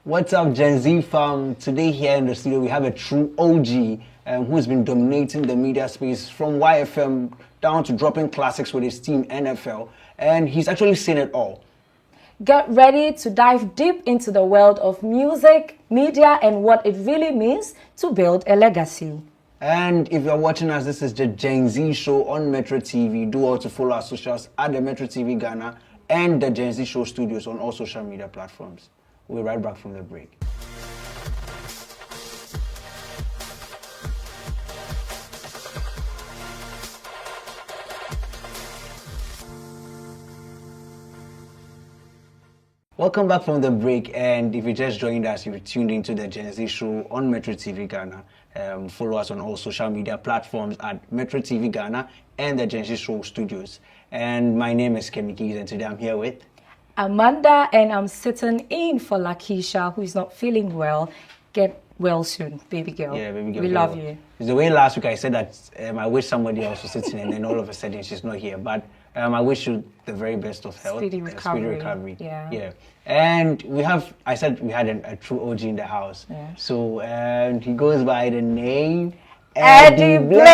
What's up, Gen Z fam? Today here in the studio we have a true OG who's been dominating the media space from YFM down to dropping classics with his team NFL, and he's actually seen it all. Get ready to dive deep into the world of music, media, and what it really means to build a legacy. And if you're watching us, this is the Gen Z show on Metro TV. Do also follow our socials at the Metro TV Ghana and the Gen Z Show Studios on all social media platforms. We'll be right back from the break. Welcome back from the break, and if you just joined us, you're tuned into the Gen Z show on Metro TV Ghana. Follow us on all social media platforms at Metro TV Ghana and the Gen Z Show Studios. And my name is Kemi Keys, and today I'm here with Amanda, and I'm sitting in for Lakeisha, who is not feeling well. Get well soon, baby girl. Yeah, baby girl. We love you. It's the way last week I said that I wish somebody else was sitting, and then all of a sudden she's not here. But I wish you the very best of health. Speedy recovery. Yeah. And I said we had a true OG in the house. Yeah. So he goes by the name Eddie Blay.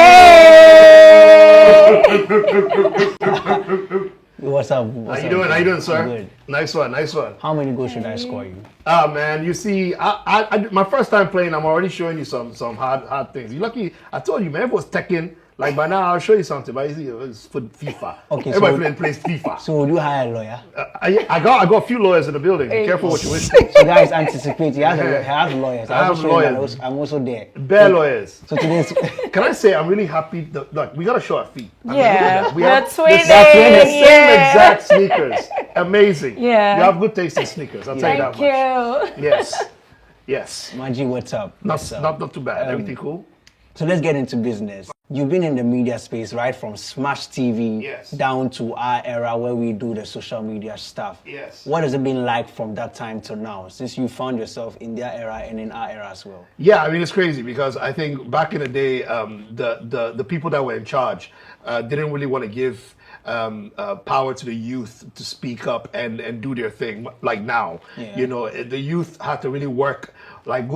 What's up? How you doing, sir? Good. Nice one. How many goals should I score you? Man, you see, I my first time playing, I'm already showing you some hard things. You're lucky. I told you, man, if it was Tekken, like by now I'll show you something. But you see, it's for FIFA. Okay, everybody plays FIFA. So would you hire a lawyer? I got a few lawyers in the building. Be careful what you wish. So guys, anticipate. He has lawyers. I have lawyers. I'm also there. Bear lawyers. So today's Can I say I'm really happy? Look, we got to show our feet. Yeah, we have the twinning. same exact sneakers. Amazing. Yeah. You have good taste in sneakers. I'll tell you that Thank much. you. Yes. Manji, what's up? Not too bad. Everything cool? So let's get into business. You've been in the media space, right, from Smash TV Yes. down to our era where we do the social media stuff. Yes. What has it been like from that time to now, since you found yourself in their era and in our era as well? Yeah, I mean, it's crazy because I think back in the day, the people that were in charge didn't really want to give power to the youth to speak up and do their thing like now. Yeah. You know, the youth had to really work, like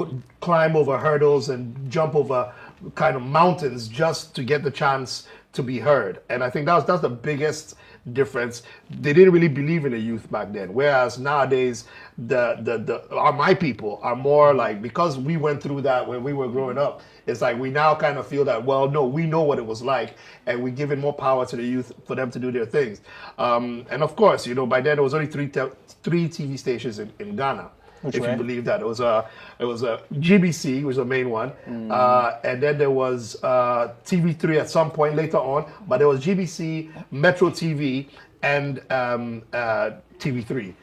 climb over hurdles and jump over kind of mountains just to get the chance to be heard. And I think that's the biggest difference. They didn't really believe in the youth back then, whereas nowadays my people are more like, because we went through that when we were growing up, it's like we now kind of feel that, well, no, we know what it was like, and we're giving more power to the youth for them to do their things. And of course, you know, by then there was only three TV stations in Ghana. Which if were? you believe that. It was a GBC, was the main one, and then there was TV3 at some point later on, but there was GBC, Metro TV, and TV3.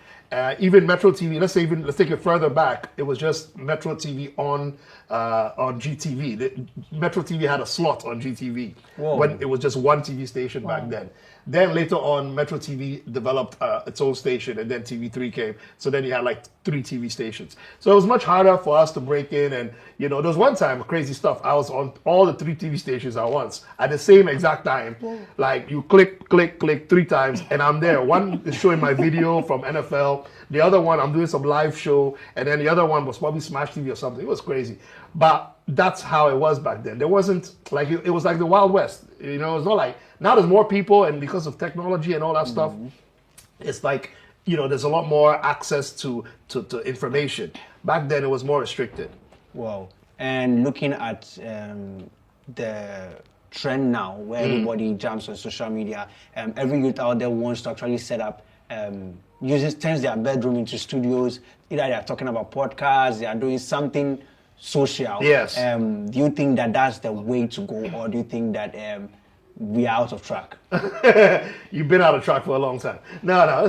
Even Metro TV, let's take it further back. It was just Metro TV on GTV. Metro TV had a slot on GTV. Whoa. When it was just one TV station back then. Then later on, Metro TV developed its own station, and then TV3 came. So then you had like 3 TV stations. So it was much harder for us to break in. And you know, there was one time, crazy stuff. I was on all the 3 TV stations at once at the same exact time. Like you click 3 times, and I'm there. One is showing my video from NFL. The other one, I'm doing some live show, and then the other one was probably Smash TV or something. It was crazy, but that's how it was back then. There wasn't like it was like the Wild West. You know, it's not like now there's more people, and because of technology and all that stuff, it's like, you know, there's a lot more access to information. Back then, it was more restricted. Wow. And looking at the trend now, where everybody jumps on social media, every youth out there wants to actually set up, turns their bedroom into studios. Either they are talking about podcasts, they are doing something social. Yes. Do you think that that's the way to go, or do you think that we are out of track? You've been out of track for a long time. No, I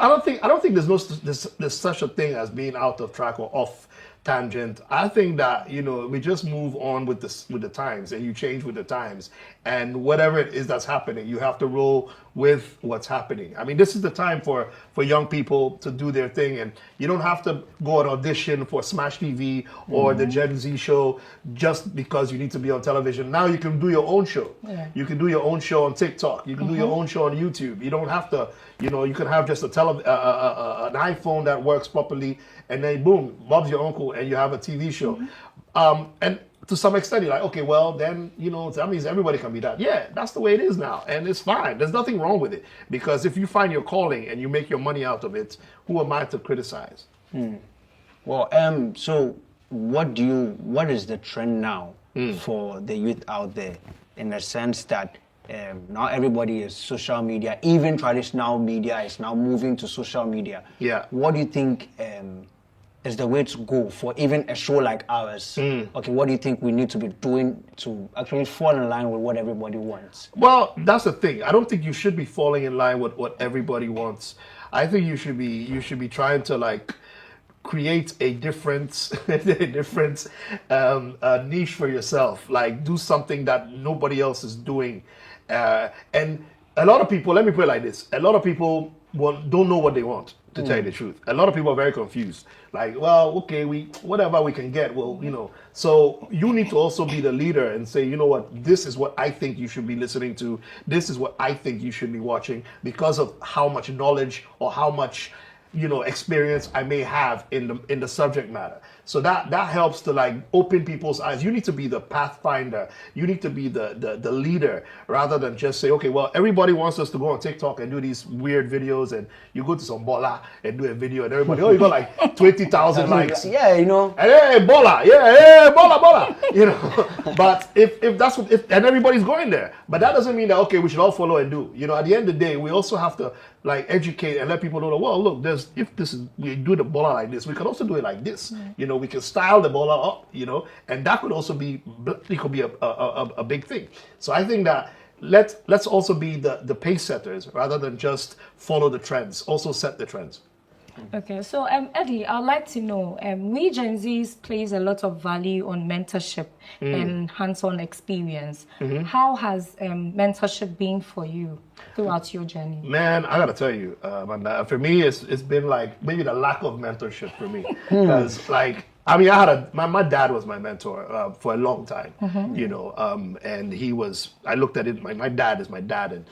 don't think there's such a thing as being out of track or off tangent. I think that, you know, we just move on with the times, and you change with the times, and whatever it is that's happening, you have to roll with what's happening. I mean, this is the time for young people to do their thing, and you don't have to go and audition for Smash TV or the Gen Z show just because you need to be on television. Now you can do your own show. Yeah. You can do your own show on TikTok. You can do your own show on YouTube. You don't have to, you can have just an iPhone that works properly, and then boom, Bob's your uncle, and you have a TV show. And to some extent, you're like, okay, well, then, that means everybody can be that. Yeah, that's the way it is now. And it's fine. There's nothing wrong with it. Because if you find your calling and you make your money out of it, who am I to criticize? Well, so what is the trend now for the youth out there, in the sense that now everybody is social media, even traditional media is now moving to social media. Yeah. What do you think is the way to go for even a show like ours? Okay, what do you think we need to be doing to actually fall in line with what everybody wants? Well, that's the thing. I don't think you should be falling in line with what everybody wants. I think you should be trying to create a different niche for yourself. Like, do something that nobody else is doing. And a lot of people, let me put it like this: a lot of people don't know what they want. To tell you the truth, a lot of people are very confused. Like, well, okay, whatever we can get, well, So you need to also be the leader and say, you know what, this is what I think you should be listening to. This is what I think you should be watching, because of how much knowledge or how much, experience I may have in the subject matter. So that helps to open people's eyes. You need to be the pathfinder. You need to be the leader, rather than just say, okay, well, everybody wants us to go on TikTok and do these weird videos, and you go to some bola and do a video, and everybody, you got 20,000 likes. Yeah, And hey, bola, yeah, hey, bola, But if that's and everybody's going there, but that doesn't mean that, okay, we should all follow and do. At the end of the day, we also have to educate and let people know that, well, look, we do the bola like this, we can also do it like this. We can style the bola up, and that could also be a big thing. So I think that let's also be the pace setters rather than just follow the trends. Also set the trends. Okay, so Eddie, I'd like to know, we Gen Zs place a lot of value on mentorship and hands-on experience. How has mentorship been for you throughout your journey? Man, I gotta tell you, for me, it's been maybe the lack of mentorship for me, because my dad was my mentor for a long time, and I looked at it, my dad is my dad, and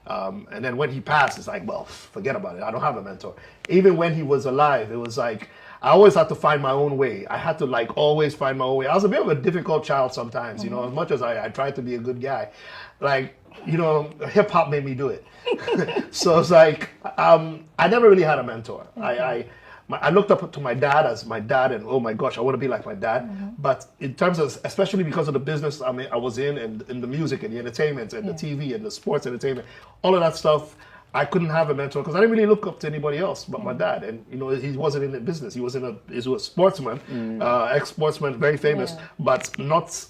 and then when he passed, it's like, well, forget about it. I don't have a mentor. Even when he was alive, it was like, I always had to find my own way. I had to always find my own way. I was a bit of a difficult child sometimes, as much as I tried to be a good guy. Hip hop made me do it. So it's I never really had a mentor. I looked up to my dad as my dad, and oh my gosh, I want to be like my dad. But in terms of, especially because of the business I was in, and in the music and the entertainment and the TV and the sports entertainment, all of that stuff, I couldn't have a mentor because I didn't really look up to anybody else but my dad. And he wasn't in the business. He was a sportsman, ex-sportsman, very famous, but not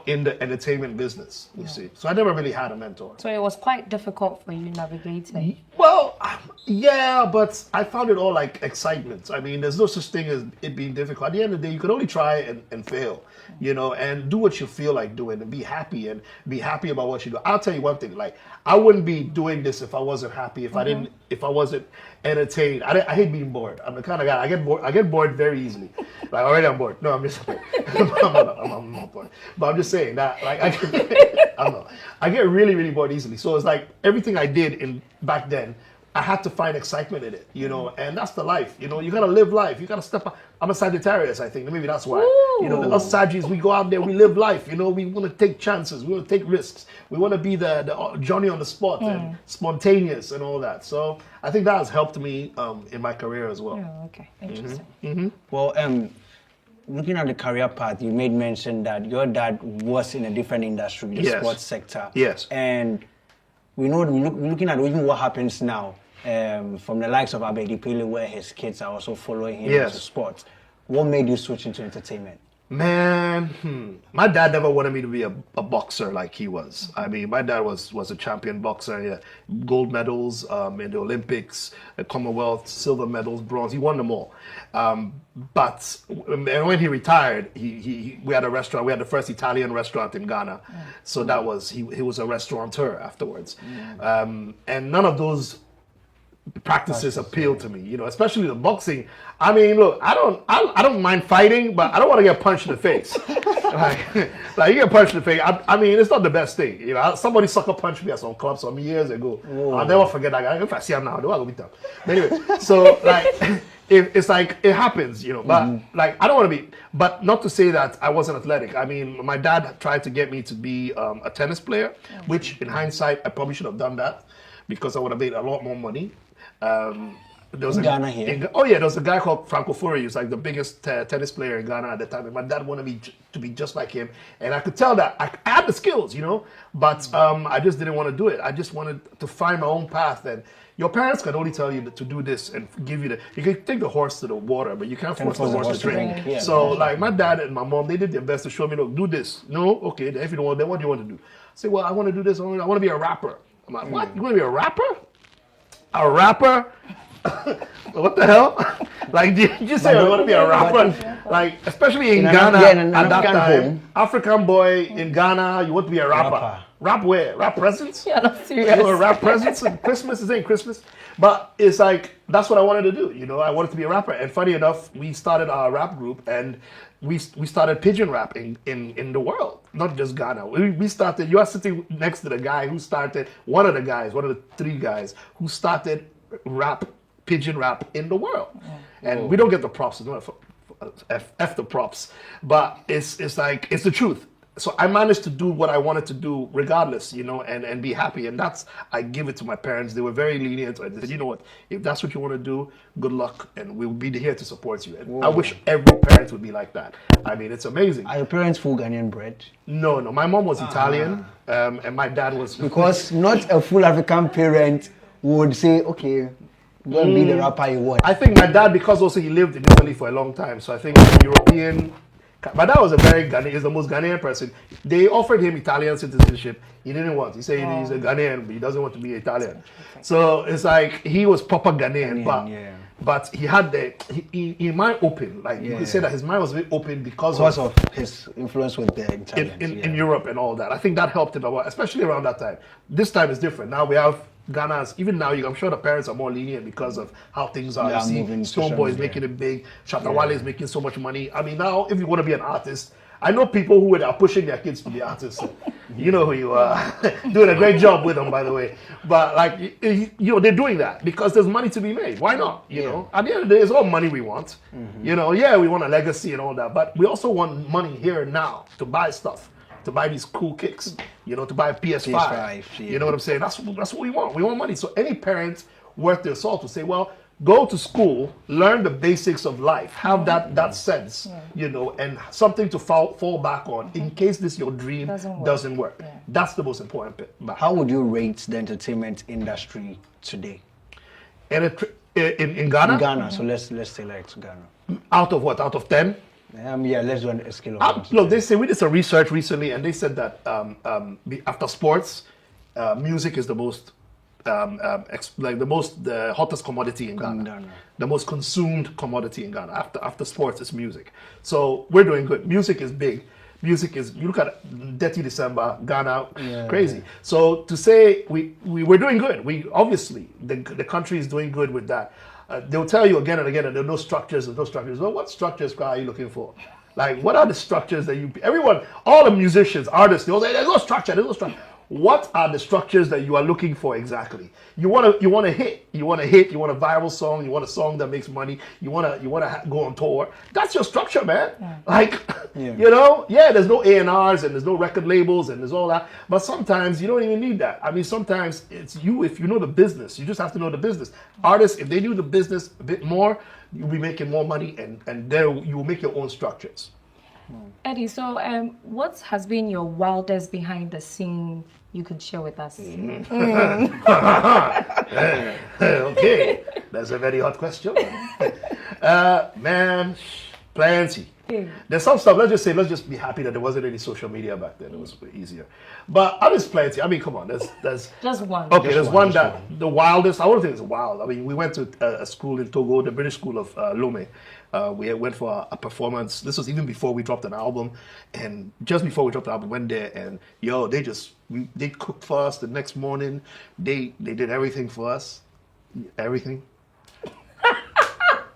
in the entertainment business, you see. So I never really had a mentor. So it was quite difficult for you navigating. Well, yeah, but I found it all excitement. I mean, there's no such thing as it being difficult. At the end of the day, you can only try and fail, and do what you feel like doing, and be happy about what you do. I'll tell you one thing, I wouldn't be doing this if I wasn't happy, if I wasn't entertained. I hate being bored. I'm the kind of guy, I get bored very easily. Already I'm bored. No, I'm just I'm not bored. But I'm just saying that I get really, really bored easily. So it's everything I did back then, I had to find excitement in it, and that's the life. You gotta live life. You gotta step up. I'm a Sagittarius, I think. Maybe that's why. Us Sagittarius, we go out there, we live life. We want to take chances. We want to take risks. We want to be the Johnny on the spot and spontaneous and all that. So I think that has helped me in my career as well. Oh, okay, interesting. Well, looking at the career path, you made mention that your dad was in a different industry, the sports sector. Yes. And we know, looking at even what happens now, from the likes of Abedi Pele, where his kids are also following him into sports. What made you switch into entertainment? Man, my dad never wanted me to be a boxer like he was. I mean, my dad was a champion boxer. He had gold medals in the Olympics, the Commonwealth, silver medals, bronze. He won them all. But when he retired, we had a restaurant. We had the first Italian restaurant in Ghana. So that was he was a restaurateur afterwards. And none of those practices appeal to me, you know, especially the boxing. I mean, look, I don't mind fighting, but I don't want to get punched in the face. like you get punched in the face. I mean, it's not the best thing, you know. Somebody sucker punched me at some club some years ago. I'll never forget that guy. If I see him now, I will beat him. But anyway, so like, it's like it happens, you know. But like, I don't want to be. But not to say that I wasn't athletic. I mean, my dad tried to get me to be a tennis player, which in hindsight I probably should have done that because I would have made a lot more money. There was Ghana here. There was a guy called Franco Furi. He was like the biggest tennis player in Ghana at the time. And my dad wanted me to be just like him. And I could tell that I had the skills, you know, but I just didn't want to do it. I just wanted to find my own path. And your parents can only tell you to do this and give you you can take the horse to the water, but you can't force the horse to drink. Yeah. So like my dad and my mom, they did their best to show me, look, do this. No, okay, then if you don't want, then what do you want to do? I say, well, I want to do this. I want to be a rapper. I'm like, what? You want to be a rapper? A rapper? What the hell? Like, did you say I want to be a rapper? Like, especially in Ghana at that time, African boy in Ghana, you want to be a rapper. Rap where? Rap presents? You're not serious. You know, rap presents and Christmas is ain't Christmas. But it's like, that's what I wanted to do. You know, I wanted to be a rapper. And funny enough, we started our rap group and we started pigeon rap in the world, not just Ghana. We started, you are sitting next to the guy who started, one of the three guys who started pigeon rap in the world. And we don't get the props, F the props, but it's like, it's the truth. So I managed to do what I wanted to do regardless, you know, and be happy. And I give it to my parents. They were very lenient. They said, you know what, if that's what you want to do, good luck. And we'll be here to support you. And I wish every parent would be like that. I mean, it's amazing. Are your parents full Ghanaian bred? No. My mom was Italian and my dad was... Because not a full African parent would say, okay, go and be the rapper you want. I think my dad, because also he lived in Italy for a long time, so I think European... My dad was a very Ghanaian, he's the most Ghanaian person. They offered him Italian citizenship. He didn't want. He said he's a Ghanaian, but he doesn't want to be Italian. So it's like he was proper Ghanaian, but he had his mind open. Like you could say that his mind was very open because of his influence with the Italians. In Europe and all that. I think that helped him a lot, especially around that time. This time is different. Now we have Ghana's, even now, I'm sure the parents are more lenient because of how things are. You see, Stone Boy is making it big. Shatawale is making so much money. I mean, now, if you want to be an artist, I know people who are pushing their kids to be artists. So you know who you are. Doing a great job with them, by the way. But, like, you know, they're doing that because there's money to be made. Why not? You know, at the end of the day, it's all money we want. You know, we want a legacy and all that. But we also want money here and now to buy stuff. To buy these cool kicks, you know, to buy a PS5. You know what I'm saying? That's what we want. We want money. So any parent worth their salt will say, well, go to school, learn the basics of life, have that sense, you know, and something to fall back on in case your dream doesn't work. Yeah. That's the most important bit. How would you rate the entertainment industry today? In Ghana? In Ghana. So let's say like Ghana. Out of what? Out of 10? Let's do a scale of look, they say we did some research recently, and they said that after sports, music is the most, the hottest commodity in Ghana. The most consumed commodity in Ghana. After sports, is music. So we're doing good. Music is big. Music is, you look at Dirty December, Ghana, crazy. So to say we're doing good. We obviously the country is doing good with that. They'll tell you again and again that there are no structures. Well, what structures are you looking for? Like, what are the structures that all the musicians, artists, they'll say, there's no structure. What are the structures that you are looking for exactly? You want a hit. You want a viral song. You want a song that makes money. You want to go on tour. That's your structure, man. Yeah. Like, you know, there's no A&Rs and there's no record labels and there's all that. But sometimes you don't even need that. I mean, sometimes it's if you know the business. You just have to know the business. Artists, if they knew the business a bit more, you'll be making more money and there you will make your own structures. Eddie, so what has been your wildest behind the scene you could share with us? Okay, that's a very hot question. Man, plenty. There's some stuff. Let's just be happy that there wasn't any social media back then. It was easier. But there's plenty. I mean, come on. There's just one. Okay, there's one that the wildest. I wouldn't think it's wild. I mean, we went to a school in Togo, the British School of Lomé. We went for a performance. This was even before we dropped an album, and just before we dropped the album, went there and they cooked for us the next morning. They did everything for us, everything.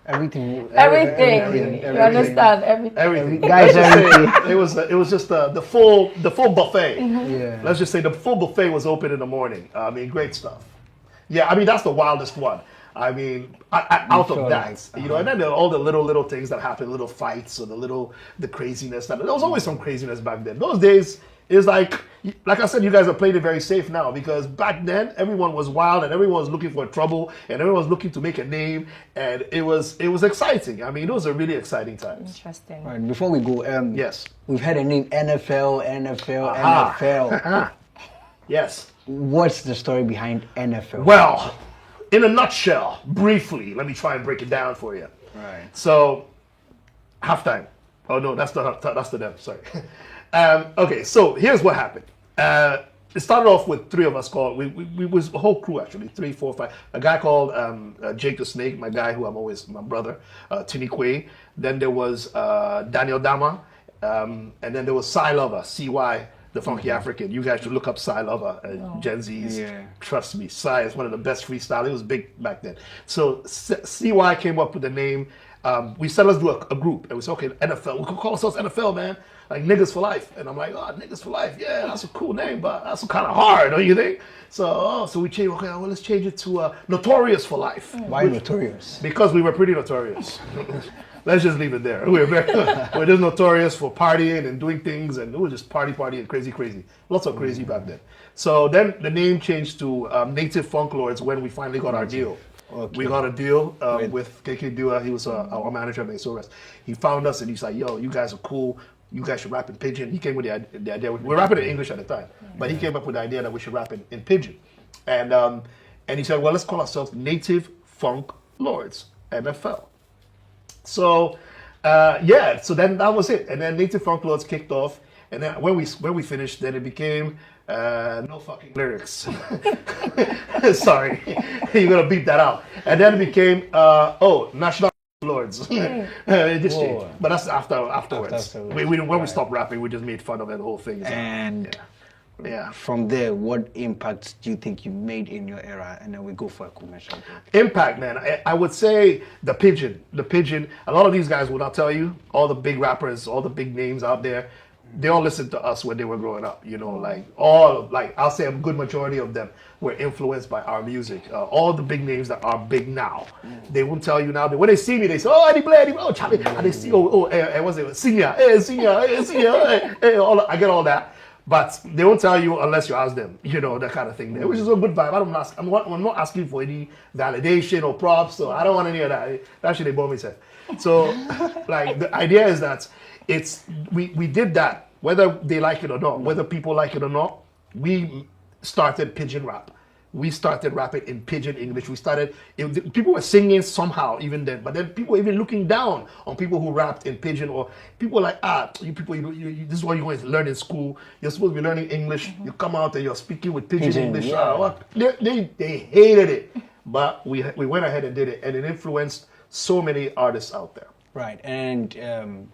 Everything. You understand everything. Guys, it was just the full buffet. Yeah. Let's just say the full buffet was open in the morning. I mean, great stuff. Yeah, I mean that's the wildest one. I mean, out of that, you know, and then there are all the little things that happen, little fights or the craziness. There was always some craziness back then. Those days, it's like I said, you guys are playing it very safe now because back then everyone was wild and everyone was looking for trouble and everyone was looking to make a name and it was exciting. I mean, those are really exciting times. Interesting. Right, before we go, yes, we've had a name NFL. Yes. What's the story behind NFL? Well, in a nutshell, briefly, let me try and break it down for you. Right. So, halftime. Oh no, that's the them. Sorry. Okay, so here's what happened. It started off with three of us called. We was a whole crew actually, 3, 4, 5. A guy called Jake the Snake, my guy who I'm always my brother, Tini Quay. Then there was Daniel Dama, and then there was Cy Lover, CY. The Funky African. You guys should look up Cy Lover, Gen Z's. Yeah. Trust me, Cy is one of the best freestyle. It was big back then. So CY came up with the name. We said let's do a group, and we said okay, NFL. We could call ourselves NFL, man. Like niggas for life. And I'm like, oh, niggas for life. Yeah, that's a cool name, but that's kind of hard, don't you think? So we changed. Okay, well, let's change it to Notorious for Life. Why Notorious? Because we were pretty notorious. Let's just leave it there. We're just notorious for partying and doing things, and it was just party and crazy. Lots of crazy back then. So then the name changed to Native Funk Lords when we finally got our deal. Okay. We got a deal with KK Dua. He was our manager at Mesoras. He found us and he's like, yo, you guys are cool. You guys should rap in Pidgin. He came with the idea. We were rapping in English at the time, but he came up with the idea that we should rap in Pidgin. And he said, well, let's call ourselves Native Funk Lords, NFL. So, so then that was it. And then Native Funk Lords kicked off. And then when we finished, then it became no fucking lyrics. Sorry, you're gonna beep that out. And then it became National Lords. It just changed. But that's afterwards. When we stopped rapping, we just made fun of the whole thing. And from there, what impact do you think you made in your era? And then we go for a commercial break. Impact, man. I would say the Pidgin. A lot of these guys will not tell you. All the big rappers, all the big names out there, they all listened to us when they were growing up. You know, I'll say a good majority of them were influenced by our music. All the big names that are big now, they won't tell you now. When they see me, they say, "Oh, Eddie Blay, oh Charlie," and they see, what's it, senior, I get all that. But they won't tell you unless you ask them, you know, that kind of thing there, which is a good vibe. I'm not asking for any validation or props, so I don't want any of that. That shit they bought me said. So, like, the idea is that we did that, whether they like it or not, whether people like it or not, we started Pidgin rap. We started rapping in Pidgin English. People were singing somehow even then, but then people were even looking down on people who rapped in Pidgin, or people were like, you people, this is what you're going to learn in school. You're supposed to be learning English. You come out and you're speaking with Pidgin English. Yeah. They hated it, but we went ahead and did it, and it influenced so many artists out there. Right, and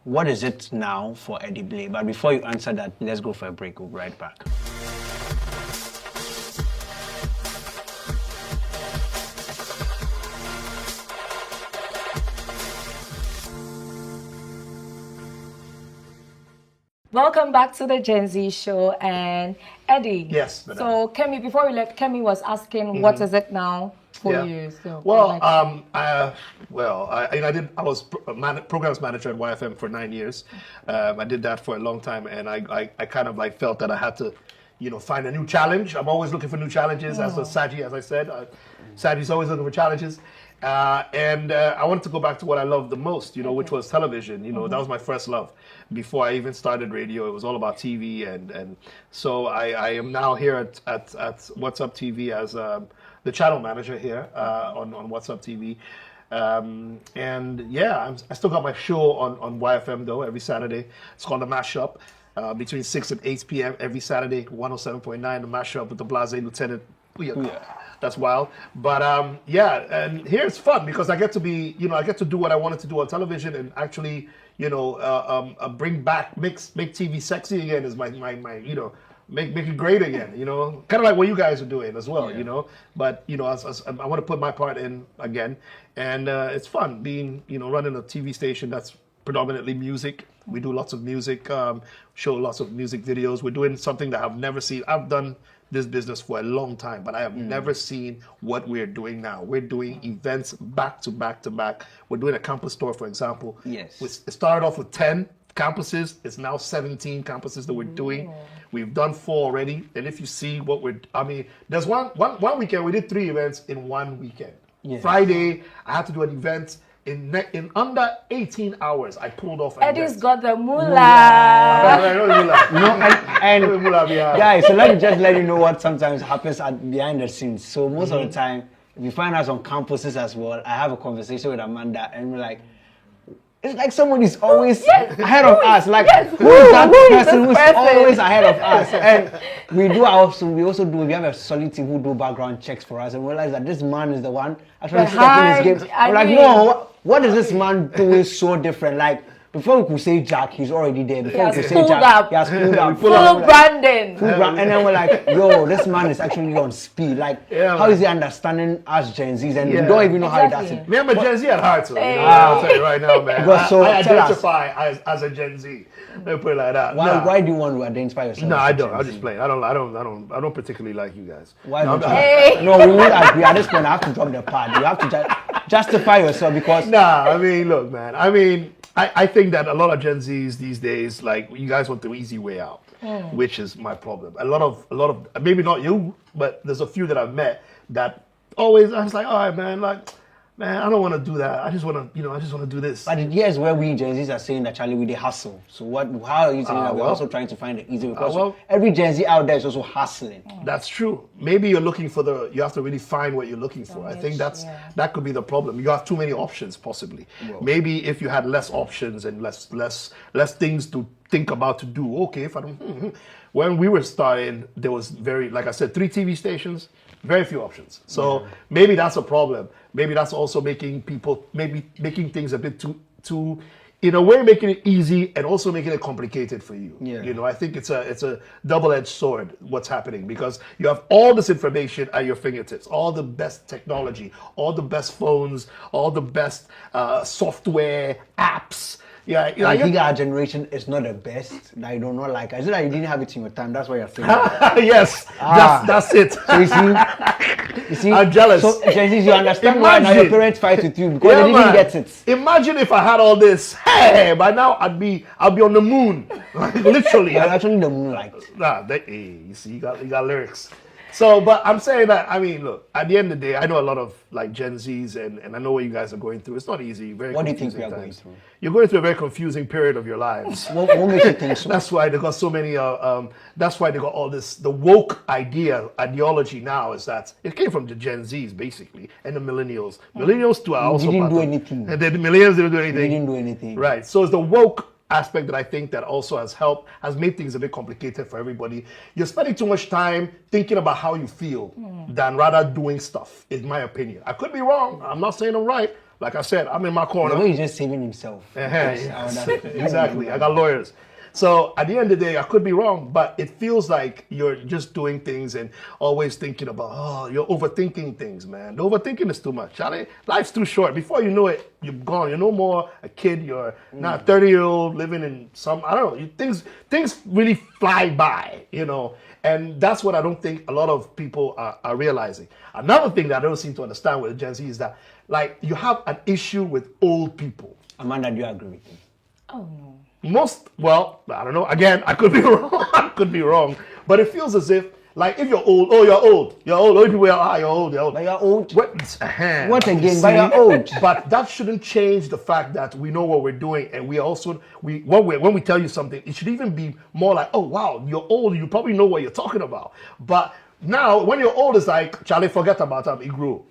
what is it now for Eddie Blay? But before you answer that, let's go for a break. We'll be right back. Welcome back to the Gen Z show, and Eddie. Yes. Madam. So Kemi, before we left, Kemi was asking, what is it now for you? So I was programs manager at YFM for 9 years. I did that for a long time, and I kind of like felt that I had to, find a new challenge. I'm always looking for new challenges. As Saji, as I said, Saji's always looking for challenges. And I wanted to go back to what I loved the most, which was television. That was my first love. Before I even started radio, it was all about TV, and so I am now here at What's Up TV as the channel manager here on What's Up TV. And yeah, I still got my show on YFM though every Saturday. It's called The Mashup. Between 6 and 8 p.m. every Saturday, 107.9, The Mashup with the Blase Lieutenant. Yeah. That's wild. But yeah, and here it's fun because I get to be, I get to do what I wanted to do on television and actually, bring back, make TV sexy again is my make it great again, kind of like what you guys are doing as well, But as I want to put my part in again, and it's fun being, running a TV station that's predominantly music. We do lots of music, show lots of music videos. We're doing something that I've never seen. I've done this business for a long time, but I have never seen what we're doing now. We're doing events back to back to back. We're doing a campus tour, for example. Yes. It started off with 10 campuses. It's now 17 campuses that we're doing. We've done 4 already. And if you see what there's one weekend, we did 3 events in one weekend. Yes. Friday, I had to do an event. In under 18 hours, I pulled off. Eddie's got the moolah. Guys, so let you know what sometimes happens behind the scenes. So most of the time, if you find us on campuses as well, I have a conversation with Amanda, and we're like, it's like somebody's always ahead of us. Like, who is that person who's always ahead of us? And we have a solid team who do background checks for us and realize that this man is the one actually stepping his game. We're like, no, what is this man doing so different? Like, before we could say Jack, he's already there. Before we could say Jack, he has pulled up. Full branding. And then we're like, yo, this man is actually on speed. Like, how is he understanding us Gen Zs? And we don't even know how he does it. Me, I'm a Gen Z at heart, so I'll tell you right now, man. I identify as a Gen Z. Let me put it like that. Why do you want to identify yourself? No, I don't. I'm just playing. I don't particularly like you guys. Why don't you? No, we won't agree. At this point, I have to drop the pad. You have to justify yourself because. Nah, I mean, look, man. I think that a lot of Gen Zs these days, like, you guys want the easy way out, which is my problem. A lot of maybe not you, but there's a few that I've met that always, I was like, all right, man, I don't want to do that. I just want to do this. But here's where we Gen Zs are saying that, Charlie, we they hustle. So how are you saying that we're also trying to find the easy way? Because every Gen Z out there is also hustling. That's true. Maybe you're looking for you have to really find what you're looking for. I think that could be the problem. You have too many options, possibly. Whoa. Maybe if you had less options and less things to think about to do. Okay, if I don't. When we were starting, there was like I said, 3 TV stations, very few options. So maybe that's a problem. Maybe that's also making things a bit too, in a way, making it easy and also making it complicated for you. Yeah. I think it's a double-edged sword what's happening because you have all this information at your fingertips, all the best technology, all the best phones, all the best software, apps. Yeah, I think our generation is not the best. I don't know, like, I said that you didn't have it in your time. That's why you're saying. Yes, that's it. So you see, I'm jealous. So Gen Z, you understand why now your parents fight with you because they didn't get it. Imagine if I had all this. Hey, by now I'll be on the moon, like, literally. You're actually the moonlight. You see, you got lyrics. So, but I'm saying that, look, at the end of the day, I know a lot of like Gen Zs and I know what you guys are going through. It's not easy. What do you think we are going through? You're going through a very confusing period of your lives. What makes you think so? That's why they got so many, that's why they got all this, the woke ideology now is that it came from the Gen Zs basically and the millennials. Millennials too are also didn't do anything. And the millennials didn't do anything. They didn't do anything. Right. So it's the woke aspect that I think that also has made things a bit complicated for everybody. You're spending too much time thinking about how you feel than rather doing stuff, in my opinion. I could be wrong. I'm not saying I'm right. Like I said, I'm in my corner. The way he's just saving himself. Exactly. I got lawyers. So at the end of the day, I could be wrong, but it feels like you're just doing things and always thinking about, you're overthinking things, man. The overthinking is too much. Charlie, life's too short. Before you know it, you're gone. You're no more a kid. You're not a 30-year-old living in some, I don't know. Things really fly by, And that's what I don't think a lot of people are realizing. Another thing that I don't seem to understand with Gen Z is that, like, you have an issue with old people. Amanda, do you agree with me? Oh, no. I don't know. Again, I could be wrong. But it feels as if, like, if you're old, you're old. Old people are, you're old. But you're old. What again? But you're old. But that shouldn't change the fact that we know what we're doing, and when we tell you something, it should even be more like, oh wow, you're old. You probably know what you're talking about. But now, when you're old, it's like, Charlie, forget about that. It grew.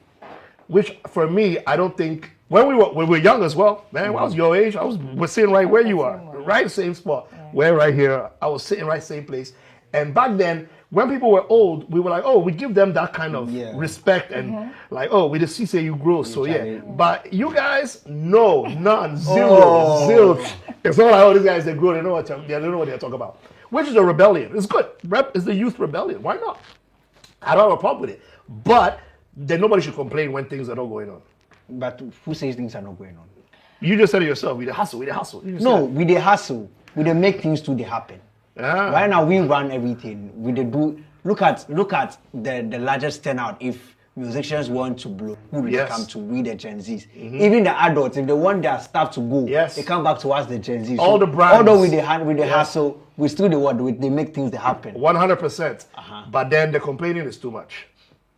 Which, for me, I don't think When we were young as well, man, when I was your age, was sitting right where you are, right same spot. We're right here. I was sitting right same place. And back then, when people were old, we were like, oh, we give them that kind of respect and like, oh, we just see you grow. So yeah. But you guys, no, none, zero, zilch. It's not like, oh, these guys, they grow, they know what they're talking about. Which is a rebellion. It's good. It's the youth rebellion. Why not? I don't have a problem with it. But then nobody should complain when things are not going on. But who says things are not going on? You just said it yourself. We the hustle. We the hustle. No, we the hustle. We the make things to the happen. Right now we run everything. We the do. Look at the largest turnout. If musicians want to blow, who will come to? We the Gen Zs. Even the adults, if they want their stuff to go, they come back to us the Gen Zs. All the brands. Although with the hustle, we still they make things happen. 100%. But then the complaining is too much.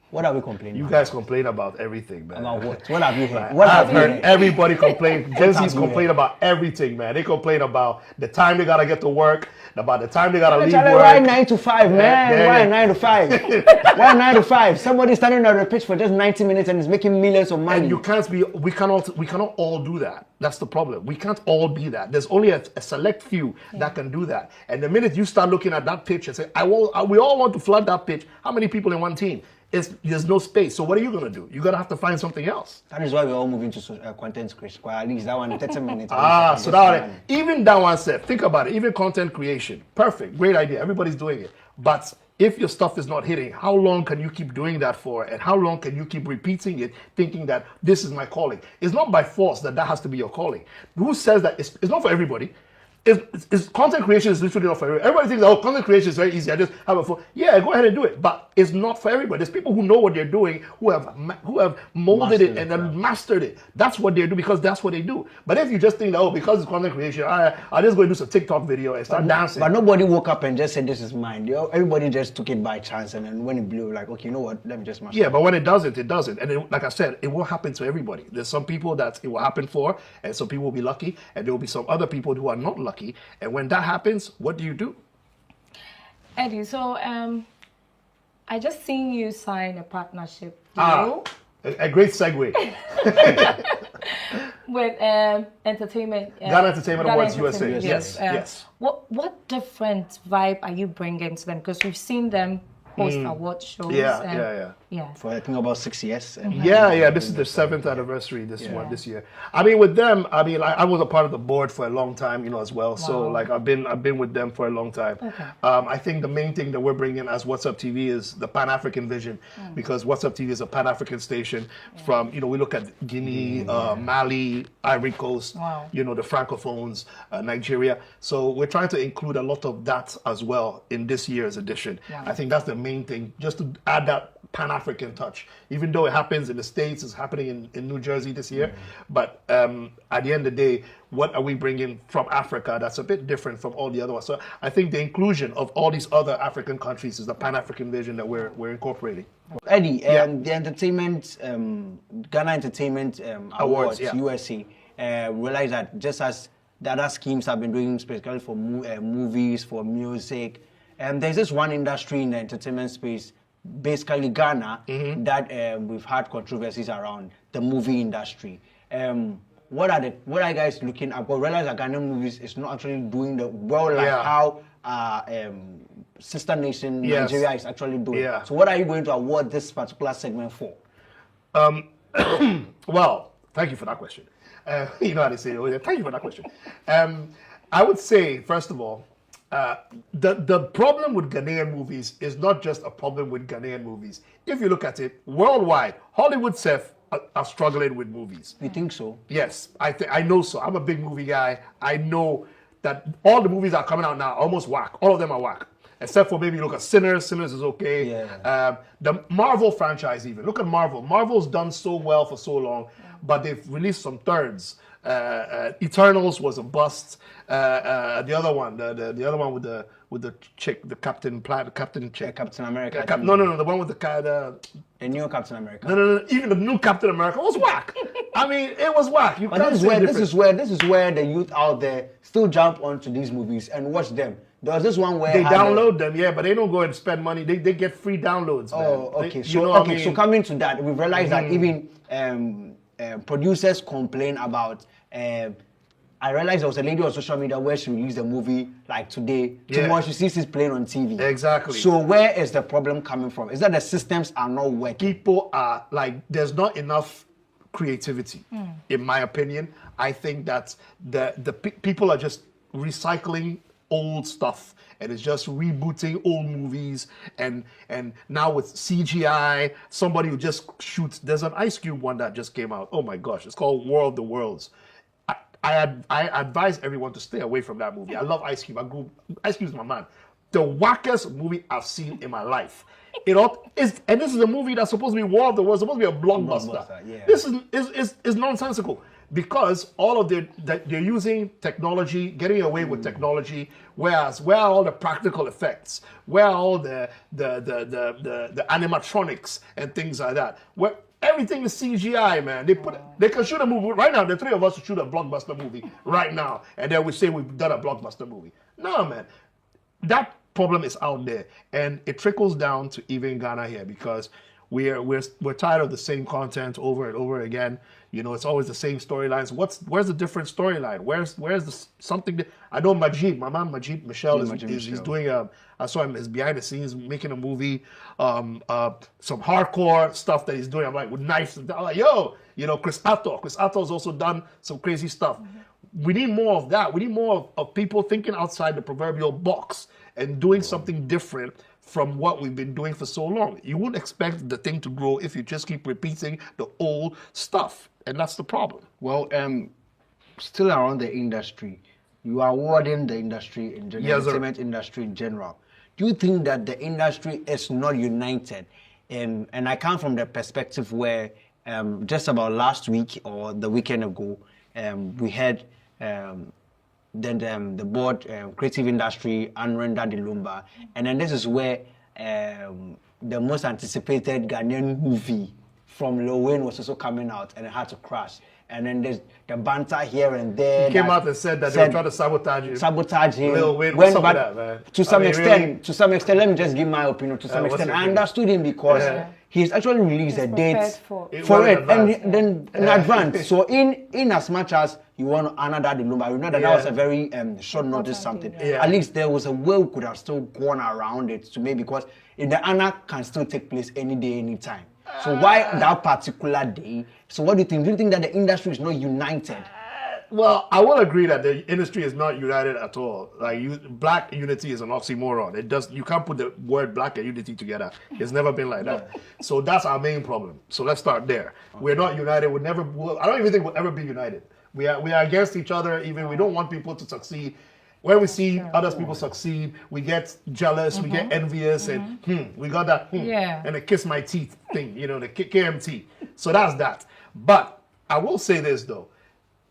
What are we complaining about? You guys complain about everything, man. About what? What have you heard? I've heard everybody complain. Gen Z's complain about everything, man. They complain about the time they gotta get to work, about the time they gotta leave work. Why 9 to 5, man? Why 9 to 5? Why 9 to 5? Somebody standing on the pitch for just 90 minutes and is making millions of money. And we cannot all do that. That's the problem. We can't all be that. There's only a select few that can do that. And the minute you start looking at that pitch and say, we all want to flood that pitch, how many people in one team? There's no space. So what are you going to do? You're going to have to find something else. That is why we're all moving to content creation. Well, at least that one, 30 minutes. So that one, even that one said, think about it. Even content creation. Perfect. Great idea. Everybody's doing it. But if your stuff is not hitting, how long can you keep doing that for? And how long can you keep repeating it, thinking that this is my calling? It's not by force that has to be your calling. Who says that? It's not for everybody. It's content creation is literally not for everybody. Everybody thinks, oh, content creation is very easy. I just have a phone. Yeah, go ahead and do it. But it's not for everybody. There's people who know what they're doing, who have molded it and then mastered it. That's what they do because that's what they do. But if you just think that, oh, because it's content creation, I'll just go and do some TikTok video and start dancing. But nobody woke up and just said, this is mine. Everybody just took it by chance. And then when it blew, like, okay, you know what? Let me just master it. Yeah, but when it doesn't, it doesn't. And like I said, it won't happen to everybody. There's some people that it will happen for, and some people will be lucky, and there will be some other people who are not lucky. And when that happens, what do you do? Eddie, so I just seen you sign a partnership deal. A great segue. With entertainment. Ghana Entertainment Awards USA. Yes. What different vibe are you bringing to them? Because we've seen them host award shows. Yeah. For I think about 6 years. This is the 7th anniversary this year. I mean, with them, I was a part of the board for a long time, as well. Wow. So like I've been with them for a long time. Okay. I think the main thing that we're bringing as What's Up TV is the Pan-African vision, because What's Up TV is a Pan-African station. From we look at Guinea, Mali, Ivory Coast, the Francophones, Nigeria. So we're trying to include a lot of that as well in this year's edition. Wow. I think that's the main thing, just to add that Pan-African touch. Even though it happens in the States, it's happening in New Jersey this year. But at the end of the day, what are we bringing from Africa that's a bit different from all the other ones? So I think the inclusion of all these other African countries is the Pan-African vision that we're incorporating. Eddie, the entertainment, Ghana Entertainment Awards, USA, realize that just as the other schemes have been doing, specifically for movies, for music, there's this one industry in the entertainment space, basically Ghana, that we've had controversies around, the movie industry. What are you guys looking at? But realize that Ghanaian movies is not actually doing well how sister nation Nigeria is actually doing. Yeah. So what are you going to award this particular segment for? Well, thank you for that question. You know how they say, thank you for that question. I would say, first of all, the problem with Ghanaian movies is not just a problem with Ghanaian movies. If you look at it worldwide, Hollywood self are struggling with movies. You think so? Yes, I know so. I'm a big movie guy. I know that all the movies that are coming out now are almost whack. All of them are whack. Except for maybe look at Sinners. Sinners is okay. Yeah. The Marvel franchise even. Look at Marvel. Marvel's done so well for so long, but they've released some thirds. Eternals was a bust. The other one, the other one with the chick, the Captain chick. Captain America. No, the one with the new Captain America. No, even the new Captain America was whack. I mean, it was whack. This is where the youth out there still jump onto these movies and watch them. There was this one where they download them, but they don't go and spend money. They get free downloads. Oh, man. okay. So coming to that, we've realized that even producers complain about. I realized there was a lady on social media where she released a movie like today. Yeah. Tomorrow she sees it playing on TV. Exactly. So where is the problem coming from? Is that the systems are not working? People are like, there's not enough creativity, in my opinion. I think that people are just recycling old stuff, and it's just rebooting old movies, and now with CGI, somebody who just shoots. There's an Ice Cube one that just came out. Oh my gosh, it's called War of the Worlds. I advise everyone to stay away from that movie. I love Ice Cube. Ice Cube's my man. The wackest movie I've seen in my life. And this is a movie that's supposed to be War of the Worlds, supposed to be a blockbuster. Yeah. This is nonsensical, because all of they're using technology, getting away with technology. Whereas, where are all the practical effects? Where are all the animatronics and things like that? Where everything is CGI, man. They can shoot a movie right now. The three of us should shoot a blockbuster movie right now, and then we say we've done a blockbuster movie. No, man, that problem is out there, and it trickles down to even Ghana here, because we're tired of the same content over and over again. You know, it's always the same storylines. Where's the different storyline? Where's the something that, I know Majid, my man Majid Michelle is doing I saw him is behind the scenes making a movie, some hardcore stuff that he's doing. I'm like, with knives. I'm like, yo, you know, Chris Atto's also done some crazy stuff. We need more of that. We need more of people thinking outside the proverbial box and doing something different from what we've been doing for so long. You wouldn't expect the thing to grow if you just keep repeating the old stuff, and that's the problem. Well, still around the industry, you are awarding the industry in general, entertainment industry in general. Do you think that the industry is not united? And I come from the perspective where just about last week or the weekend ago, we had the board, creative industry, Anrenda de Lumba. And then this is where the most anticipated Ghanaian movie from Lil Wayne was also coming out, and it had to crash. And then there's the banter here and there. He came out and said that they were trying to sabotage him. Lil Wayne, what's up with that, man? To some extent, let me just give my opinion. To some extent, I understood him because he's actually released a date for it, and then in advance. So in as much as you want to honor that Lumba, you know that was a very short notice something. At least there was a way we could have still gone around it to maybe, because the honor can still take place any day, anytime. So why that particular day? So what do you think? Do you think that the industry is not united? Well, I will agree that the industry is not united at all. Like, black unity is an oxymoron. You can't put the word black and unity together. It's never been like that. So that's our main problem. So let's start there. Okay. We're not united. I don't even think we'll ever be united. We are against each other. Even we don't want people to succeed. When we see other people succeed, we get jealous, we get envious, and we got that and the kiss my teeth thing, you know, the KMT. So that's that. But I will say this though,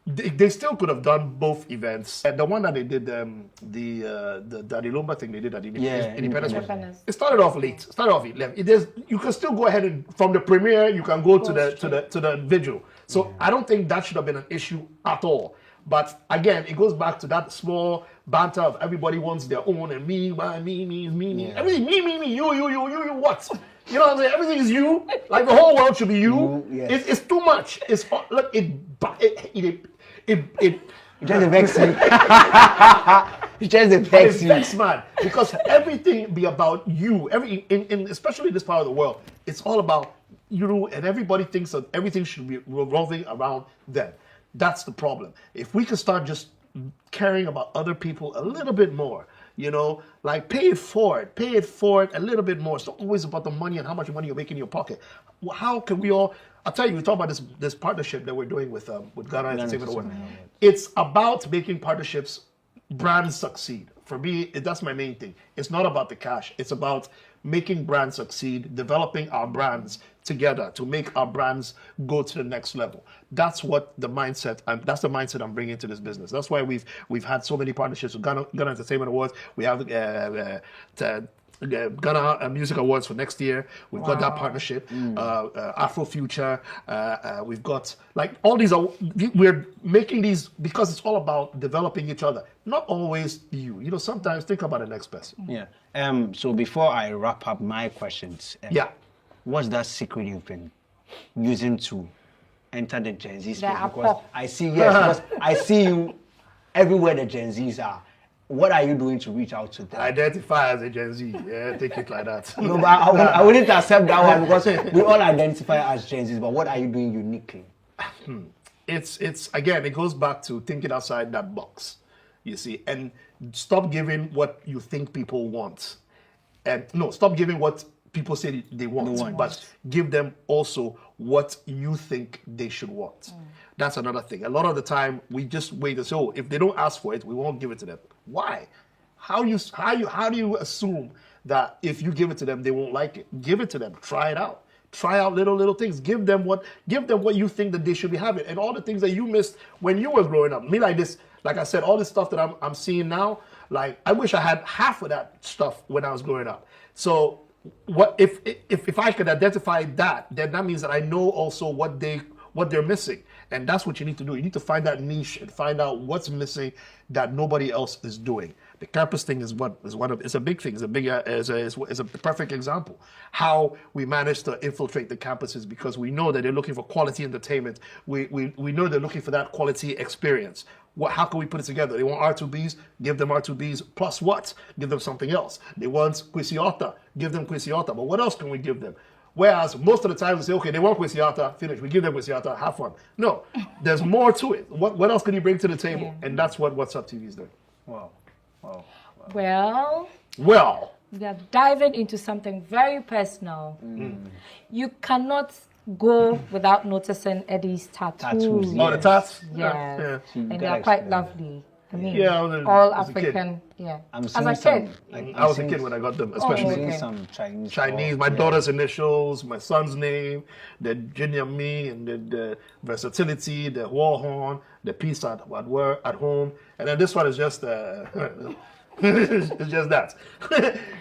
they still could have done both events. The one that they did, the Daddy Lumba thing they did at Independence. It started off late. You can still go ahead and from the premiere you can go to the vigil. So I don't think that should have been an issue at all. But again, it goes back to that small banter of everybody wants their own, and me. Everything me, you, what? You know what I'm saying? Everything is you. Like the whole world should be you. It's too much. It just vexes you. It just vexes you. It's man. Because everything be about you. Especially in this part of the world, it's all about you, and everybody thinks that everything should be revolving around them. That's the problem. If we could start just caring about other people a little bit more, you know, like pay it forward a little bit more. It's not always about the money and how much money you make in your pocket. How can we all? I'll tell you, we talk about this partnership that we're doing with Ghana Entertainment Award. It's about making partnerships, brands succeed. For me, that's my main thing. It's not about the cash. It's about making brands succeed, developing our brands together to make our brands go to the next level. That's what the mindset, and that's the mindset I'm bringing to this business. That's why we've had so many partnerships with Ghana Entertainment Awards. We have Ghana Music Awards for next year. We've got that partnership. Afrofuture. We've got like all these. We're making these because it's all about developing each other. Not always you. You know, sometimes think about the next person. Yeah. So before I wrap up my questions, what's that secret you've been using to enter the Gen Z space? The Because Apo. I see, yes, because I see you everywhere the Gen Zs are. What are you doing to reach out to them? Identify as a Gen Z. Yeah, take it like that. No, but I wouldn't accept that one because we all identify as Gen Zs, but what are you doing uniquely? It's again, it goes back to thinking outside that box, you see, and stop giving what you think people want, and no, stop giving what people say they want, but give them also what you think they should want. That's another thing. A lot of the time we just wait and say, oh, if they don't ask for it, we won't give it to them. Why? How do you assume that if you give it to them, they won't like it? Give it to them. Try it out. Try out little things. Give them what you think that they should be having, and all the things that you missed when you were growing up. Me like this, like I said, all this stuff that I'm seeing now. Like I wish I had half of that stuff when I was growing up. So what if I could identify that, then that means that I know also what they're missing, and that's what you need to do. You need to find that niche and find out what's missing that nobody else is doing. The campus thing is it's a big thing. It's a perfect example. How we managed to infiltrate the campuses because we know that they're looking for quality entertainment. We know they're looking for that quality experience. How can we put it together? They want R2Bs, give them R2Bs, plus what? Give them something else. They want Kwesiota, give them Kwesiota. But what else can we give them? Whereas most of the time we say, okay, they want Kwesiota, finish. We give them Kwesiota, have fun. No, there's more to it. What else can you bring to the table? Yeah. And that's what What's Up TV is doing. Wow. Well, we are diving into something very personal. You cannot go without noticing Eddie's tattoos. Oh, the tats? Yeah. You And they gotta are quite explain. lovely. I mean, Yeah, all as a kid. African. Yeah. I'm As seeing a some. kid. I was a kid when I got them, especially okay. Seeing some Chinese. Chinese, my daughter's initials, my son's name, the junior me, and the versatility, the war horn, the peace at work, at home, and then this one is just it's just that.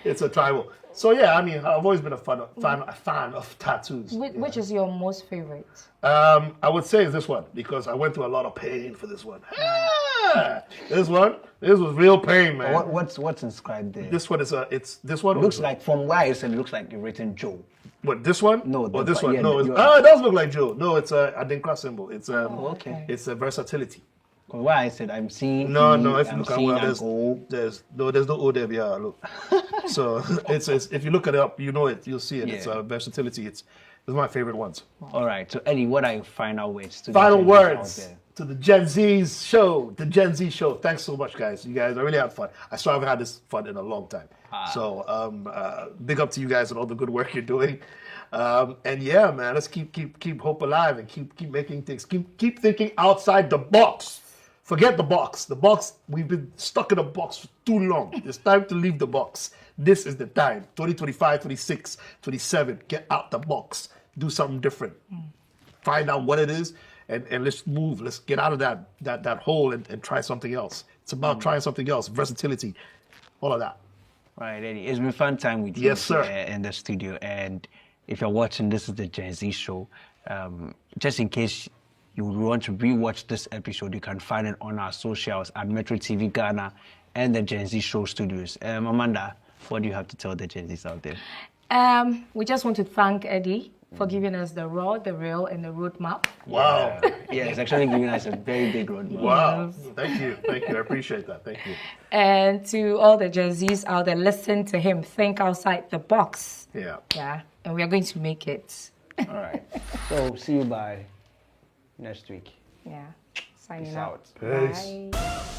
It's a tribal. So yeah, I mean, I've always been a fan of tattoos. Which is your most favorite? I would say it's this one because I went through a lot of pain for this one. This was real pain, man. What's inscribed there? This one is this one Looks like, from where I said, it looks like you've written Joe. What, this one? No, or this one? yeah, No, it yours. does look like Joe. No, it's a Adinkra symbol. It's okay. It's a versatility. Because where I said, I'm seeing. No, if you I'm look at seeing well, an O. there's no O there. Yeah, look. So it's if you look it up, you know it. You'll see it. Yeah. It's versatility. It's my favorite ones. All right. So Eddie, what are your final words to Final the Gen Zs out words there? to the Gen Z's show. The Gen Z show. Thanks so much, guys. You guys, I really had fun. I still haven't had this fun in a long time. So big up to you guys and all the good work you're doing. And yeah, man, let's keep hope alive and keep making things. Keep thinking outside the box. Forget the box. The box, we've been stuck in a box for too long. It's time to leave the box. This is the time. 2025, 26, 27. Get out the box. Do something different. Find out what it is and let's move. Let's get out of that hole and try something else. It's about trying something else. Versatility. All of that. All right, Eddie. It's been a fun time with you Yes, sir. in the studio. And if you're watching, this is the Gen Z show. Just in case you want to rewatch this episode, you can find it on our socials at Metro TV Ghana and the Gen Z Show Studios. Amanda, what do you have to tell the Gen Zs out there? We just want to thank Eddie for giving us the raw, the real, and the roadmap. Wow. Yeah, it's actually giving us a very big roadmap. Wow. Thank you. I appreciate that. Thank you. And to all the Gen Zs out there, listen to him. Think outside the box. Yeah. Yeah. And we are going to make it. All right. So see you by next week. Yeah. Signing Peace out. out. Peace. Bye.